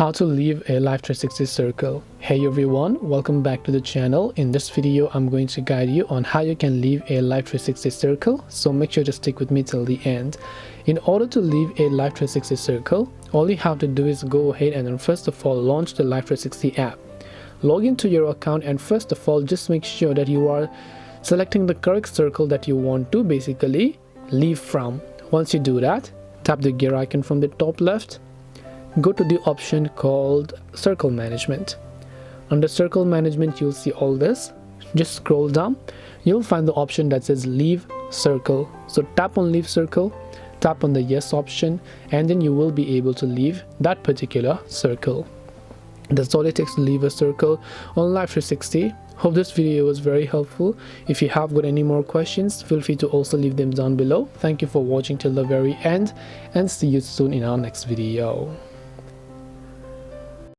How to leave a Life360 circle. Hey everyone, welcome back to the channel. In this video I'm going to guide you on how you can leave a Life360 circle, so make sure to stick with me till the end. In order to leave a Life360 circle, all you have to do is go ahead and then first of all launch the Life360 app. Log into your account and first of all just make sure that you are selecting the correct circle that you want to basically leave from. Once you do that, tap the gear icon from the top left. Go to the option called Circle Management. Under Circle Management, you'll see all this. Just scroll down. You'll find the option that says Leave Circle. So tap on Leave Circle, tap on the Yes option, and then you will be able to leave that particular circle. That's all it takes to leave a circle on Life360. Hope this video was very helpful. If you have got any more questions, feel free to also leave them down below. Thank you for watching till the very end, and see you soon in our next video.